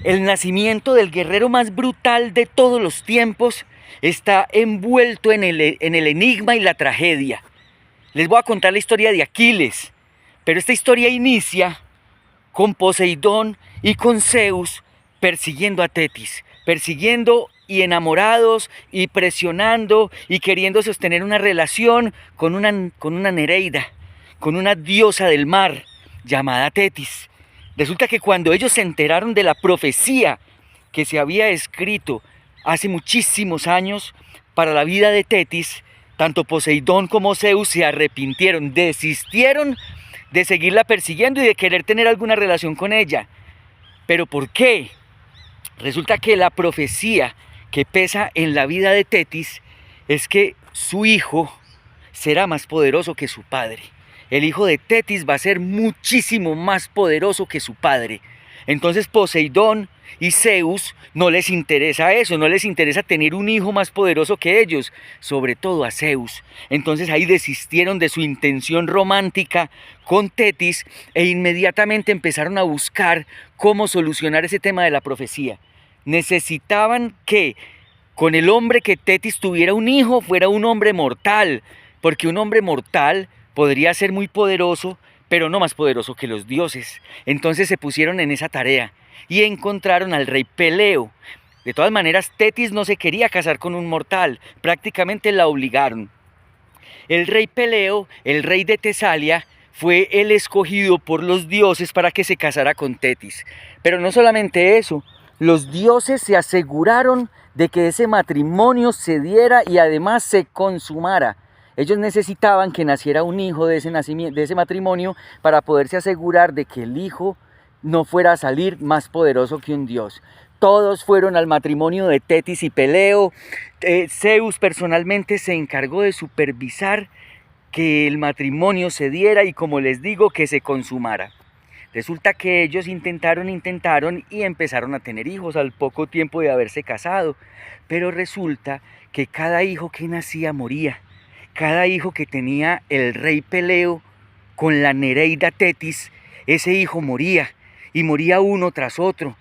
El nacimiento del guerrero más brutal de todos los tiempos está envuelto en el enigma y la tragedia. Les voy a contar la historia de Aquiles, pero esta historia inicia con Poseidón y con Zeus persiguiendo a Tetis, persiguiendo y enamorados y presionando y queriendo sostener una relación con una Nereida, con una diosa del mar llamada Tetis. Resulta que cuando ellos se enteraron de la profecía que se había escrito hace muchísimos años para la vida de Tetis, tanto Poseidón como Zeus se arrepintieron, desistieron de seguirla persiguiendo y de querer tener alguna relación con ella. ¿Pero por qué? Resulta que la profecía que pesa en la vida de Tetis es que su hijo será más poderoso que su padre. El hijo de Tetis va a ser muchísimo más poderoso que su padre. Entonces Poseidón y Zeus no les interesa eso, no les interesa tener un hijo más poderoso que ellos, sobre todo a Zeus. Entonces ahí desistieron de su intención romántica con Tetis e inmediatamente empezaron a buscar cómo solucionar ese tema de la profecía. Necesitaban que con el hombre que Tetis tuviera un hijo fuera un hombre mortal, porque un hombre mortal podría ser muy poderoso, pero no más poderoso que los dioses. Entonces se pusieron en esa tarea y encontraron al rey Peleo. De todas maneras, Tetis no se quería casar con un mortal, prácticamente la obligaron. El rey Peleo, el rey de Tesalia, fue el escogido por los dioses para que se casara con Tetis. Pero no solamente eso, los dioses se aseguraron de que ese matrimonio se diera y además se consumara. Ellos necesitaban que naciera un hijo de ese matrimonio para poderse asegurar de que el hijo no fuera a salir más poderoso que un dios. Todos fueron al matrimonio de Tetis y Peleo. Zeus personalmente se encargó de supervisar que el matrimonio se diera y, como les digo, que se consumara. Resulta que ellos intentaron y empezaron a tener hijos al poco tiempo de haberse casado. Pero resulta que cada hijo que nacía moría. Cada hijo que tenía el rey Peleo con la Nereida Tetis, ese hijo moría, y moría uno tras otro.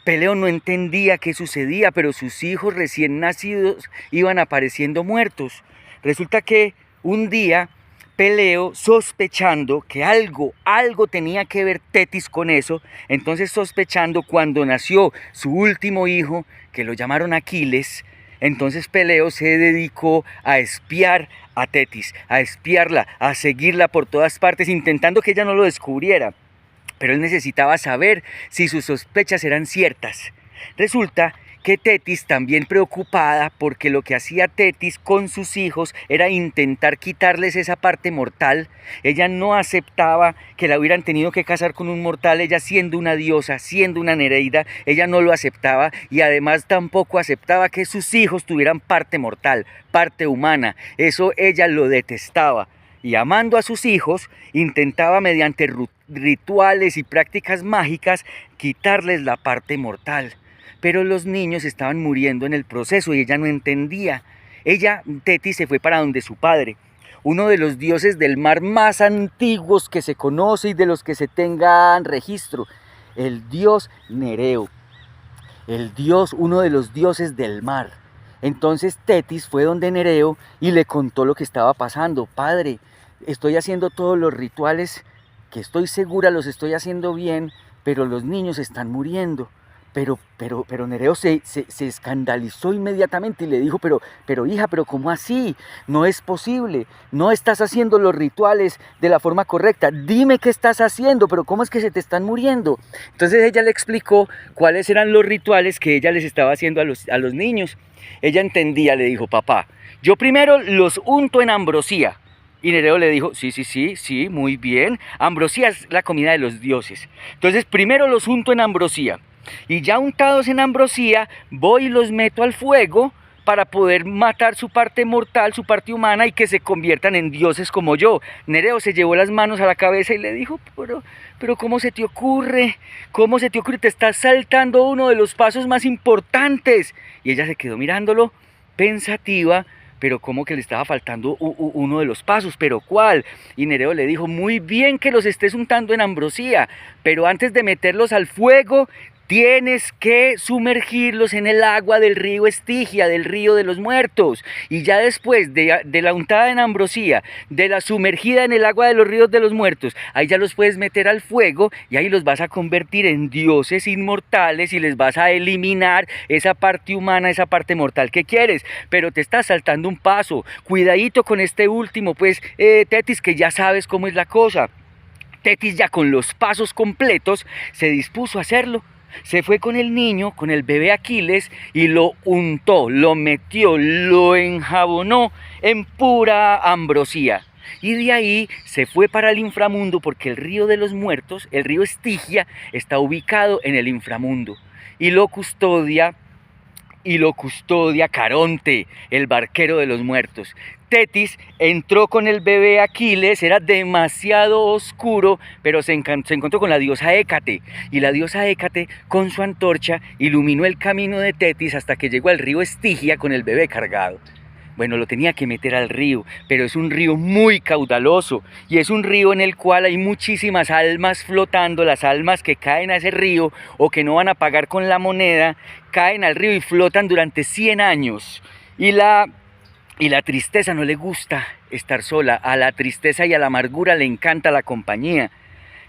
Peleo no entendía qué sucedía, pero sus hijos recién nacidos iban apareciendo muertos. Resulta que un día Peleo, sospechando que algo tenía que ver Tetis con eso, entonces sospechando, cuando nació su último hijo, que lo llamaron Aquiles, entonces Peleo se dedicó a espiar a Tetis, a espiarla, a seguirla por todas partes, intentando que ella no lo descubriera. Pero él necesitaba saber si sus sospechas eran ciertas. Resulta que Tetis, también preocupada, porque lo que hacía Tetis con sus hijos era intentar quitarles esa parte mortal. Ella no aceptaba que la hubieran tenido que casar con un mortal, ella siendo una diosa, siendo una Nereida, ella no lo aceptaba, y además tampoco aceptaba que sus hijos tuvieran parte mortal, parte humana. Eso ella lo detestaba. Y amando a sus hijos, intentaba mediante rituales y prácticas mágicas quitarles la parte mortal. Pero los niños estaban muriendo en el proceso y ella no entendía. Tetis, se fue para donde su padre, uno de los dioses del mar más antiguos que se conoce y de los que se tengan registro, el dios Nereo, uno de los dioses del mar. Entonces Tetis fue donde Nereo y le contó lo que estaba pasando. Padre, estoy haciendo todos los rituales que estoy segura los estoy haciendo bien, pero los niños están muriendo. Pero Nereo se escandalizó inmediatamente y le dijo, pero hija, pero ¿cómo así? No es posible, no estás haciendo los rituales de la forma correcta, dime qué estás haciendo, pero ¿cómo es que se te están muriendo? Entonces ella le explicó cuáles eran los rituales que ella les estaba haciendo a los niños. Ella entendía, le dijo, papá, yo primero los unto en ambrosía. Y Nereo le dijo, sí, muy bien, ambrosía es la comida de los dioses. Entonces primero los unto en ambrosía. Y ya untados en ambrosía, voy y los meto al fuego para poder matar su parte mortal, su parte humana, y que se conviertan en dioses como yo. Nereo se llevó las manos a la cabeza y le dijo, pero ¿cómo se te ocurre? ¿Cómo se te ocurre? Te estás saltando uno de los pasos más importantes. Y ella se quedó mirándolo, pensativa, pero como que le estaba faltando uno de los pasos, ¿pero cuál? Y Nereo le dijo, muy bien que los estés untando en ambrosía, pero antes de meterlos al fuego, tienes que sumergirlos en el agua del río Estigia, del río de los muertos. Y ya después de la untada en ambrosía, de la sumergida en el agua de los ríos de los muertos, ahí ya los puedes meter al fuego y ahí los vas a convertir en dioses inmortales y les vas a eliminar esa parte humana, esa parte mortal que quieres. Pero te estás saltando un paso. Cuidadito con este último, pues, Tetis, que ya sabes cómo es la cosa. Tetis, ya con los pasos completos, se dispuso a hacerlo. Se fue con el niño, con el bebé Aquiles, y lo untó, lo metió, lo enjabonó en pura ambrosía. Y de ahí se fue para el inframundo, porque el río de los muertos, el río Estigia, está ubicado en el inframundo. Y lo custodia Caronte, el barquero de los muertos. Tetis entró con el bebé Aquiles, era demasiado oscuro, pero se encontró con la diosa Hécate, y la diosa Hécate con su antorcha iluminó el camino de Tetis hasta que llegó al río Estigia con el bebé cargado. Bueno, lo tenía que meter al río, pero es un río muy caudaloso y es un río en el cual hay muchísimas almas flotando. Las almas que caen a ese río o que no van a pagar con la moneda, caen al río y flotan durante 100 años. Y la tristeza no le gusta estar sola, a la tristeza y a la amargura le encanta la compañía.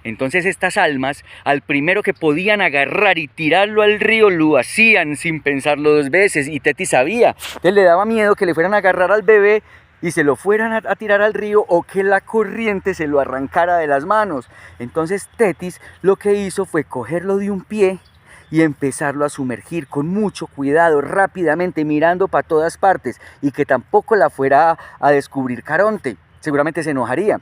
Entonces estas almas, al primero que podían agarrar y tirarlo al río, lo hacían sin pensarlo 2 veces. Y Tetis sabía, él le daba miedo que le fueran a agarrar al bebé y se lo fueran a tirar al río, o que la corriente se lo arrancara de las manos. Entonces Tetis lo que hizo fue cogerlo de un pie y empezarlo a sumergir con mucho cuidado, rápidamente, mirando para todas partes, y que tampoco la fuera a descubrir Caronte. Seguramente se enojaría.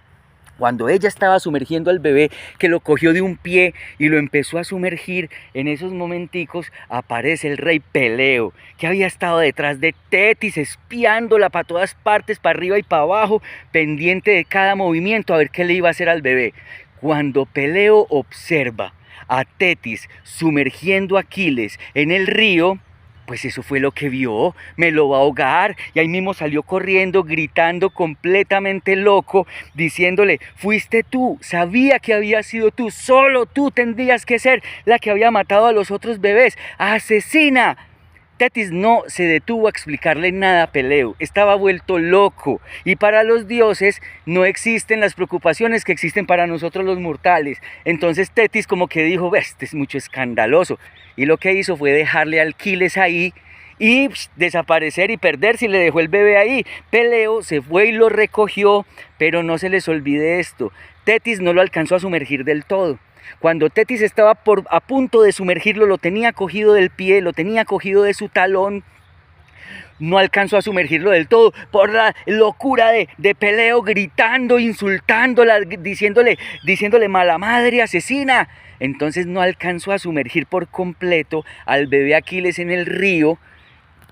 Cuando ella estaba sumergiendo al bebé, que lo cogió de un pie y lo empezó a sumergir, en esos momenticos aparece el rey Peleo, que había estado detrás de Tetis, espiándola para todas partes, para arriba y para abajo, pendiente de cada movimiento a ver qué le iba a hacer al bebé. Cuando Peleo observa a Tetis sumergiendo a Aquiles en el río, pues eso fue lo que vio, me lo va a ahogar, y ahí mismo salió corriendo, gritando completamente loco, diciéndole, fuiste tú, sabía que había sido tú, solo tú tendrías que ser la que había matado a los otros bebés, asesina. Tetis no se detuvo a explicarle nada a Peleo, estaba vuelto loco, y para los dioses no existen las preocupaciones que existen para nosotros los mortales. Entonces Tetis como que dijo, este es mucho escandaloso, y lo que hizo fue dejarle a Aquiles ahí y desaparecer y perderse, y le dejó el bebé ahí. Peleo se fue y lo recogió, pero no se les olvide esto, Tetis no lo alcanzó a sumergir del todo. Cuando Tetis estaba a punto de sumergirlo, lo tenía cogido del pie, lo tenía cogido de su talón, no alcanzó a sumergirlo del todo por la locura de Peleo, gritando, insultándola, diciéndole mala madre, asesina. Entonces no alcanzó a sumergir por completo al bebé Aquiles en el río,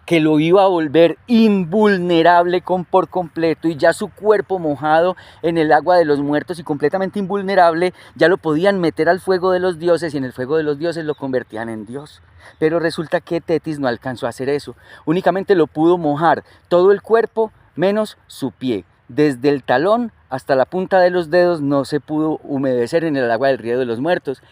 que lo iba a volver invulnerable por completo, y ya su cuerpo mojado en el agua de los muertos y completamente invulnerable, ya lo podían meter al fuego de los dioses, y en el fuego de los dioses lo convertían en Dios. Pero resulta que Tetis no alcanzó a hacer eso, únicamente lo pudo mojar todo el cuerpo menos su pie. Desde el talón hasta la punta de los dedos no se pudo humedecer en el agua del río de los muertos.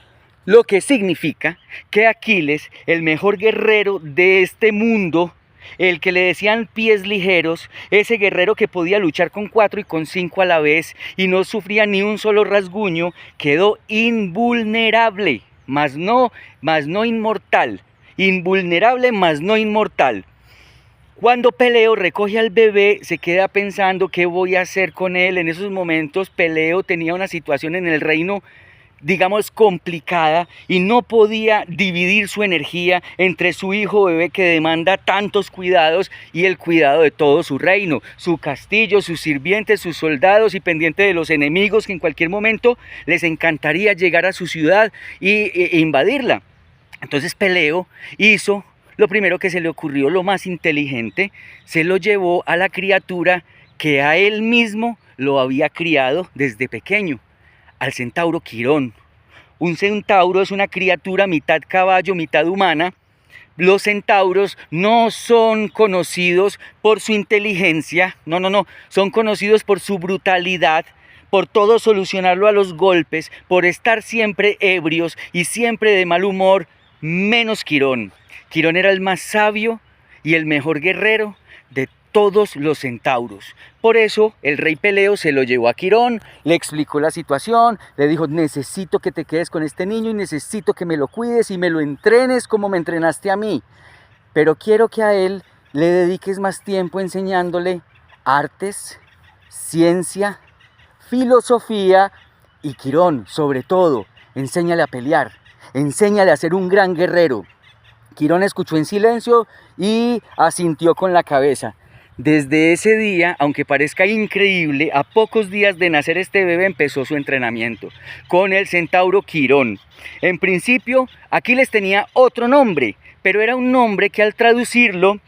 Lo que significa que Aquiles, el mejor guerrero de este mundo, el que le decían pies ligeros, ese guerrero que podía luchar con 4 y con 5 a la vez y no sufría ni un solo rasguño, quedó invulnerable, mas no inmortal. Invulnerable, mas no inmortal. Cuando Peleo recoge al bebé, se queda pensando qué voy a hacer con él. En esos momentos Peleo tenía una situación en el reino, digamos, complicada, y no podía dividir su energía entre su hijo bebé, que demanda tantos cuidados, y el cuidado de todo su reino, su castillo, sus sirvientes, sus soldados, y pendiente de los enemigos que en cualquier momento les encantaría llegar a su ciudad e invadirla. Entonces Peleo hizo lo primero que se le ocurrió, lo más inteligente, se lo llevó a la criatura que a él mismo lo había criado desde pequeño, al centauro Quirón. Un centauro es una criatura mitad caballo, mitad humana. Los centauros no son conocidos por su inteligencia, no, son conocidos por su brutalidad, por todo solucionarlo a los golpes, por estar siempre ebrios y siempre de mal humor, menos Quirón. Quirón era el más sabio y el mejor guerrero de todos los centauros. Por eso el rey Peleo se lo llevó a Quirón, le explicó la situación, le dijo: necesito que te quedes con este niño y necesito que me lo cuides y me lo entrenes como me entrenaste a mí. Pero quiero que a él le dediques más tiempo enseñándole artes, ciencia, filosofía y, Quirón, sobre todo, enséñale a pelear, enséñale a ser un gran guerrero. Quirón escuchó en silencio y asintió con la cabeza. Desde ese día, aunque parezca increíble, a pocos días de nacer este bebé empezó su entrenamiento con el centauro Quirón. En principio, Aquiles tenía otro nombre, pero era un nombre que al traducirlo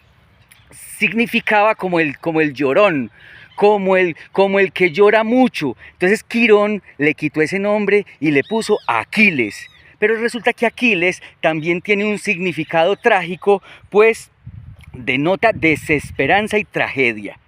significaba como el llorón, como el que llora mucho. Entonces Quirón le quitó ese nombre y le puso Aquiles. Pero resulta que Aquiles también tiene un significado trágico, pues denota desesperanza y tragedia.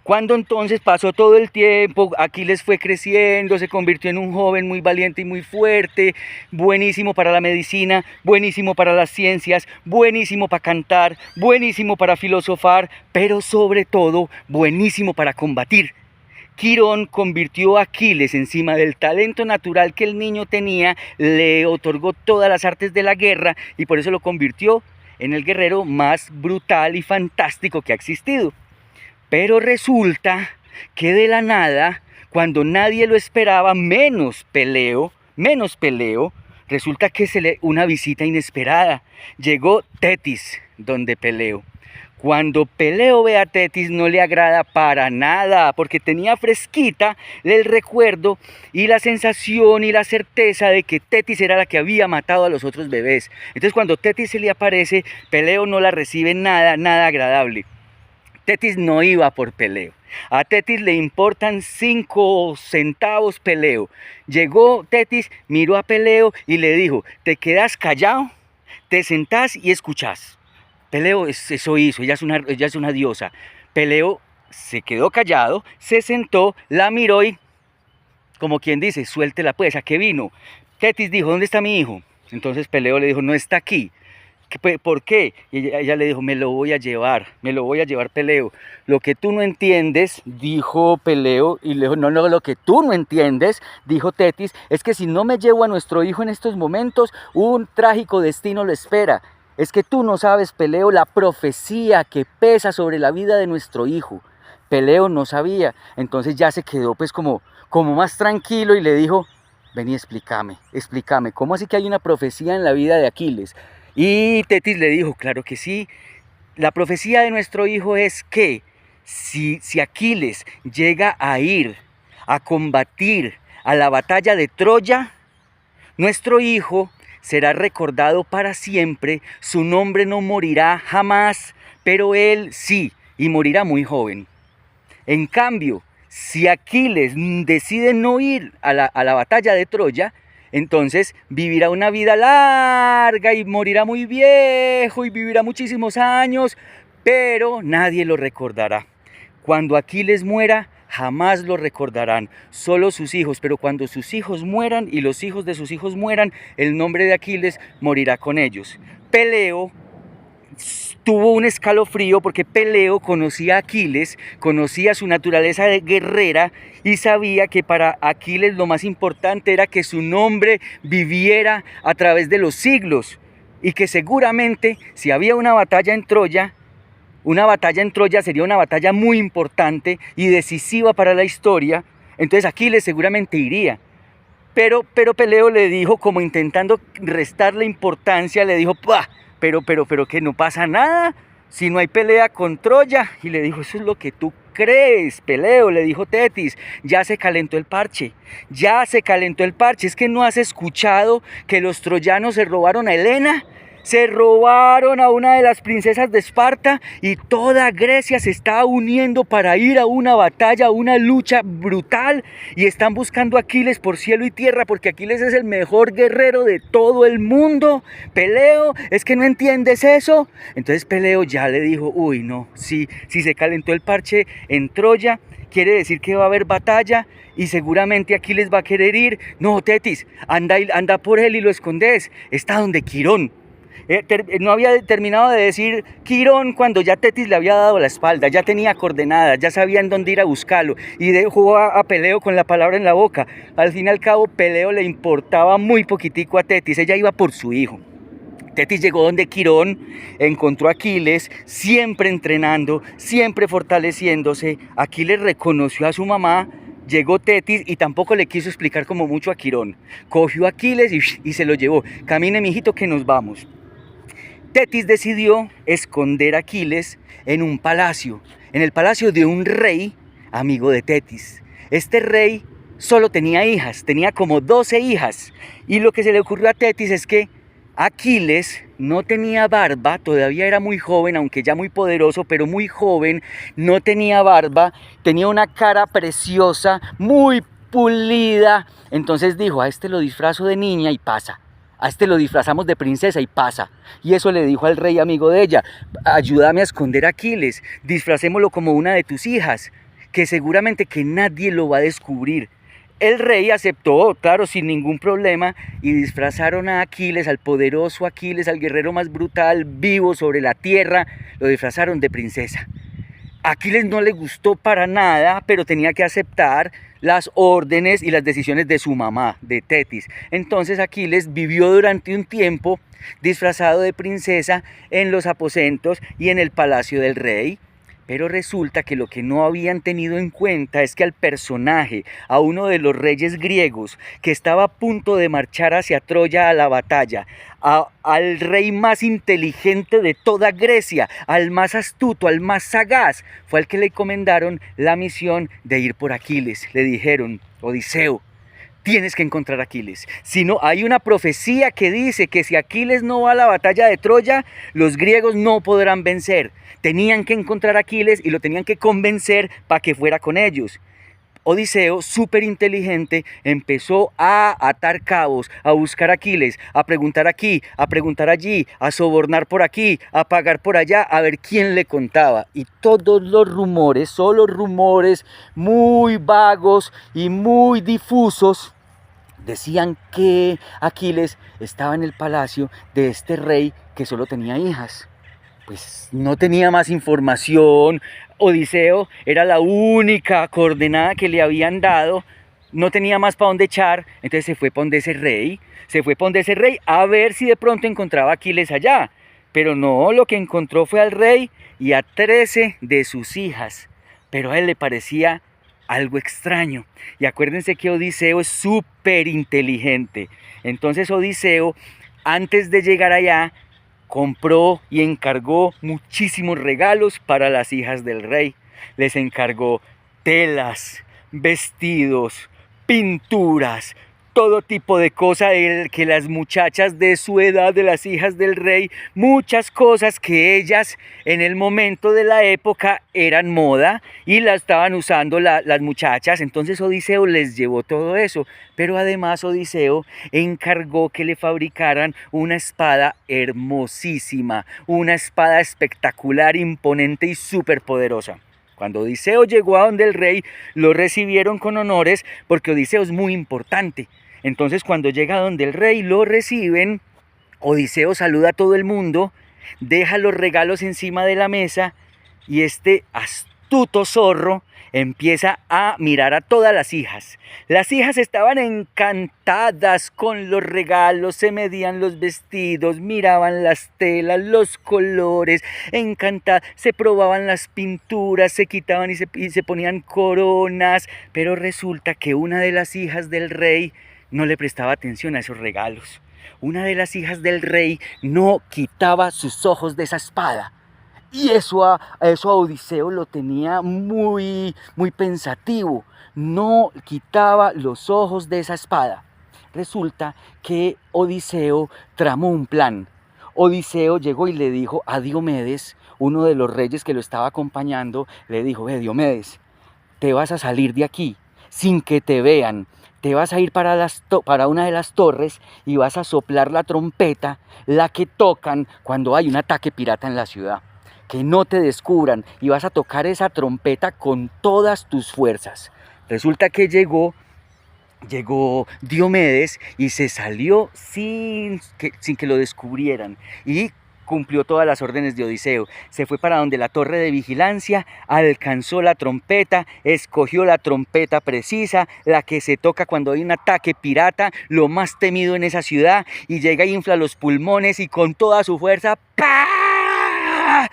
Cuando entonces pasó todo el tiempo, Aquiles fue creciendo, se convirtió en un joven muy valiente y muy fuerte, buenísimo para la medicina, buenísimo para las ciencias, buenísimo para cantar, buenísimo para filosofar, pero sobre todo buenísimo para combatir. Quirón convirtió a Aquiles, encima del talento natural que el niño tenía, le otorgó todas las artes de la guerra y por eso lo convirtió en el guerrero más brutal y fantástico que ha existido. Pero resulta que de la nada, cuando nadie lo esperaba, menos Peleo, resulta que una visita inesperada. Llegó Tetis, donde Peleo. Cuando Peleo ve a Tetis no le agrada para nada, porque tenía fresquita el recuerdo y la sensación y la certeza de que Tetis era la que había matado a los otros bebés. Entonces cuando Tetis se le aparece, Peleo no la recibe nada agradable. Tetis no iba por Peleo. A Tetis le importan 5 centavos Peleo. Llegó Tetis, miró a Peleo y le dijo: te quedas callado, te sentás y escuchás. Peleo eso hizo, ella es una diosa. Peleo se quedó callado, se sentó, la miró y, como quien dice, suéltela pues, ¿a qué vino? Tetis dijo: ¿dónde está mi hijo? Entonces Peleo le dijo: no está aquí. ¿Por qué? Y ella le dijo: me lo voy a llevar Peleo. Lo que tú no entiendes, dijo Peleo, y le dijo: no, lo que tú no entiendes, dijo Tetis, es que si no me llevo a nuestro hijo en estos momentos, un trágico destino lo espera. Es que tú no sabes, Peleo, la profecía que pesa sobre la vida de nuestro hijo. Peleo no sabía, entonces ya se quedó pues como más tranquilo y le dijo: ven y explícame, ¿cómo así que hay una profecía en la vida de Aquiles? Y Tetis le dijo: claro que sí, la profecía de nuestro hijo es que si Aquiles llega a ir a combatir a la batalla de Troya, nuestro hijo será recordado para siempre, su nombre no morirá jamás, pero él sí, y morirá muy joven. En cambio, si Aquiles decide no ir a la batalla de Troya, entonces vivirá una vida larga y morirá muy viejo y vivirá muchísimos años, pero nadie lo recordará. Cuando Aquiles muera, jamás lo recordarán, solo sus hijos, pero cuando sus hijos mueran y los hijos de sus hijos mueran, el nombre de Aquiles morirá con ellos. Peleo tuvo un escalofrío porque Peleo conocía a Aquiles, conocía su naturaleza de guerrera y sabía que para Aquiles lo más importante era que su nombre viviera a través de los siglos y que seguramente si había una batalla en Troya sería una batalla muy importante y decisiva para la historia, entonces Aquiles seguramente iría. Pero Peleo le dijo, como intentando restarle importancia, le dijo: ¡pah! Pero que no pasa nada, si no hay pelea con Troya. Y le dijo: eso es lo que tú crees, Peleo, le dijo Tetis, ya se calentó el parche, es que no has escuchado que los troyanos se robaron a Helena. Se robaron a una de las princesas de Esparta y toda Grecia se está uniendo para ir a una batalla, a una lucha brutal, y están buscando a Aquiles por cielo y tierra porque Aquiles es el mejor guerrero de todo el mundo. Peleo, ¿es que no entiendes eso? Entonces Peleo ya le dijo: uy, no, si se calentó el parche en Troya, quiere decir que va a haber batalla y seguramente Aquiles va a querer ir. No, Tetis, anda por él y lo escondes, está donde Quirón. No había terminado de decir Quirón cuando ya Tetis le había dado la espalda, ya tenía coordenadas, ya sabía en dónde ir a buscarlo y dejó a Peleo con la palabra en la boca. Al fin y al cabo, Peleo le importaba muy poquitico a Tetis, ella iba por su hijo. Tetis llegó donde Quirón, encontró a Aquiles, siempre entrenando, siempre fortaleciéndose. Aquiles reconoció a su mamá, llegó Tetis y tampoco le quiso explicar como mucho a Quirón. Cogió a Aquiles y se lo llevó. Camine, mijito, que nos vamos. Tetis decidió esconder a Aquiles en un palacio, en el palacio de un rey amigo de Tetis. Este rey solo tenía hijas, tenía como 12 hijas. Y lo que se le ocurrió a Tetis es que Aquiles no tenía barba, todavía era muy joven, aunque ya muy poderoso, pero muy joven, no tenía barba, tenía una cara preciosa, muy pulida. Entonces dijo, a este lo disfrazo de niña y pasa. A este lo disfrazamos de princesa y pasa. Y eso le dijo al rey amigo de ella, ayúdame a esconder a Aquiles, disfracémoslo como una de tus hijas, que seguramente que nadie lo va a descubrir. El rey aceptó, claro, sin ningún problema, y disfrazaron a Aquiles, al poderoso Aquiles, al guerrero más brutal, vivo sobre la tierra, lo disfrazaron de princesa. A Aquiles no le gustó para nada, pero tenía que aceptar las órdenes y las decisiones de su mamá, de Tetis. Entonces Aquiles vivió durante un tiempo disfrazado de princesa en los aposentos y en el palacio del rey. Pero resulta que lo que no habían tenido en cuenta es que al personaje, a uno de los reyes griegos que estaba a punto de marchar hacia Troya a la batalla, al rey más inteligente de toda Grecia, al más astuto, al más sagaz, fue al que le encomendaron la misión de ir por Aquiles. Le dijeron, Odiseo, tienes que encontrar a Aquiles. Si no, hay una profecía que dice que si Aquiles no va a la batalla de Troya, los griegos no podrán vencer. Tenían que encontrar a Aquiles y lo tenían que convencer para que fuera con ellos. Odiseo, súper inteligente, empezó a atar cabos, a buscar a Aquiles, a preguntar aquí, a preguntar allí, a sobornar por aquí, a pagar por allá, a ver quién le contaba. Y todos los rumores, solo rumores muy vagos y muy difusos, decían que Aquiles estaba en el palacio de este rey que solo tenía hijas. Pues no tenía más información. Odiseo era la única coordenada que le habían dado, no tenía más para dónde echar, entonces se fue para donde ese rey, a ver si de pronto encontraba a Aquiles allá. Pero no, lo que encontró fue al rey y a 13 de sus hijas, pero a él le parecía algo extraño. Y acuérdense que Odiseo es súper inteligente. Entonces Odiseo, antes de llegar allá, compró y encargó muchísimos regalos para las hijas del rey. Les encargó telas, vestidos, pinturas, todo tipo de cosas que las muchachas de su edad, de las hijas del rey, muchas cosas que ellas en el momento de la época eran moda y la estaban usando las muchachas. Entonces Odiseo les llevó todo eso, pero además Odiseo encargó que le fabricaran una espada hermosísima, una espada espectacular, imponente y súper poderosa. Cuando Odiseo llegó a donde el rey, lo recibieron con honores porque Odiseo es muy importante. Entonces cuando llega donde el rey lo reciben, Odiseo saluda a todo el mundo, deja los regalos encima de la mesa y este astuto zorro empieza a mirar a todas las hijas. Las hijas estaban encantadas con los regalos, se medían los vestidos, miraban las telas, los colores, encantadas, se probaban las pinturas, se quitaban y se ponían coronas, pero resulta que una de las hijas del rey no le prestaba atención a esos regalos. Una de las hijas del rey no quitaba sus ojos de esa espada. Y eso a Odiseo lo tenía muy pensativo. No quitaba los ojos de esa espada. Resulta que Odiseo tramó un plan. Odiseo llegó y le dijo a Diomedes, uno de los reyes que lo estaba acompañando, le dijo, Diomedes, te vas a salir de aquí sin que te vean. Te vas a ir para una de las torres y vas a soplar la trompeta, la que tocan cuando hay un ataque pirata en la ciudad. Que no te descubran y vas a tocar esa trompeta con todas tus fuerzas. Resulta que llegó llegó Diomedes y se salió sin que lo descubrieran y cumplió todas las órdenes de Odiseo. Se fue para donde la torre de vigilancia, alcanzó la trompeta, escogió la trompeta precisa, la que se toca cuando hay un ataque pirata, lo más temido en esa ciudad, y llega y infla los pulmones y con toda su fuerza ¡pah!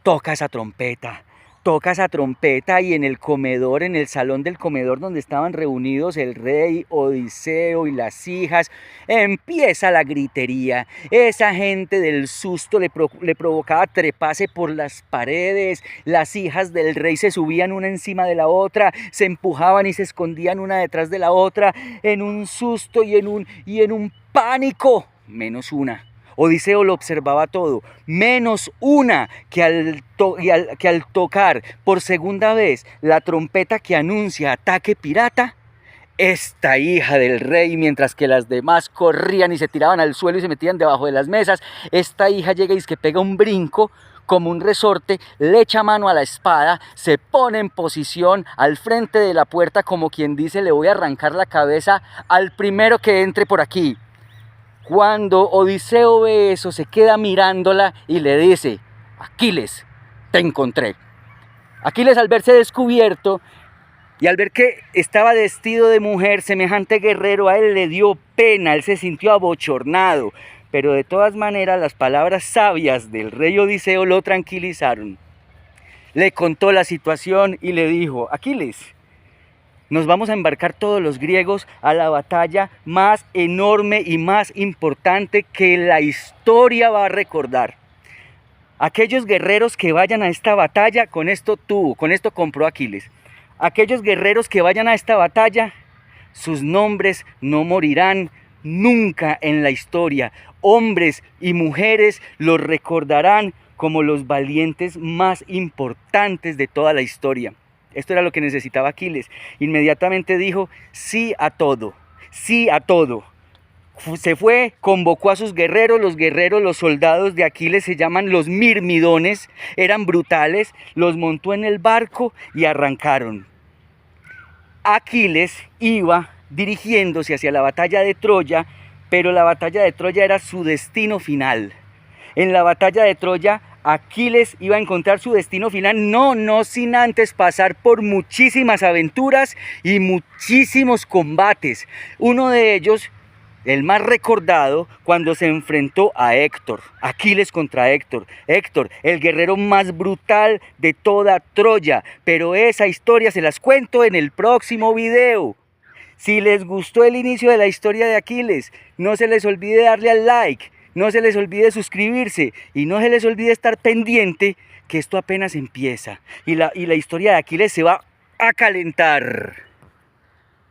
Toca esa trompeta. Toca esa trompeta y en el comedor, en el salón del comedor donde estaban reunidos el rey, Odiseo y las hijas, empieza la gritería. Esa gente del susto le provocaba treparse por las paredes. Las hijas del rey se subían una encima de la otra, se empujaban y se escondían una detrás de la otra en un susto y en un pánico, menos una. Odiseo lo observaba todo, menos una, que al tocar por segunda vez la trompeta que anuncia ataque pirata, esta hija del rey, mientras que las demás corrían y se tiraban al suelo y se metían debajo de las mesas, esta hija llega y es que pega un brinco como un resorte, le echa mano a la espada, se pone en posición al frente de la puerta como quien dice: le voy a arrancar la cabeza al primero que entre por aquí. Cuando Odiseo ve eso, se queda mirándola y le dice: Aquiles, te encontré. Aquiles, al verse descubierto y al ver que estaba vestido de mujer, semejante guerrero, a él le dio pena, él se sintió abochornado, pero de todas maneras las palabras sabias del rey Odiseo lo tranquilizaron. Le contó la situación y le dijo: Aquiles, nos vamos a embarcar todos los griegos a la batalla más enorme y más importante que la historia va a recordar. Aquellos guerreros que vayan a esta batalla, con esto compró Aquiles. Aquellos guerreros que vayan a esta batalla, sus nombres no morirán nunca en la historia. Hombres y mujeres los recordarán como los valientes más importantes de toda la historia. Esto era lo que necesitaba Aquiles. Inmediatamente dijo sí a todo, sí a todo. Se fue, convocó a sus guerreros, los soldados de Aquiles se llaman los mirmidones, eran brutales, los montó en el barco y arrancaron. Aquiles iba dirigiéndose hacia la batalla de Troya, pero la batalla de Troya era su destino final. En la batalla de Troya, Aquiles iba a encontrar su destino final, no sin antes pasar por muchísimas aventuras y muchísimos combates. Uno de ellos, el más recordado, cuando se enfrentó a Héctor, Aquiles contra Héctor. Héctor, el guerrero más brutal de toda Troya. Pero esa historia se las cuento en el próximo video. Si les gustó el inicio de la historia de Aquiles, no se les olvide darle al like, no se les olvide suscribirse y no se les olvide estar pendiente que esto apenas empieza y la historia de Aquiles se va a calentar.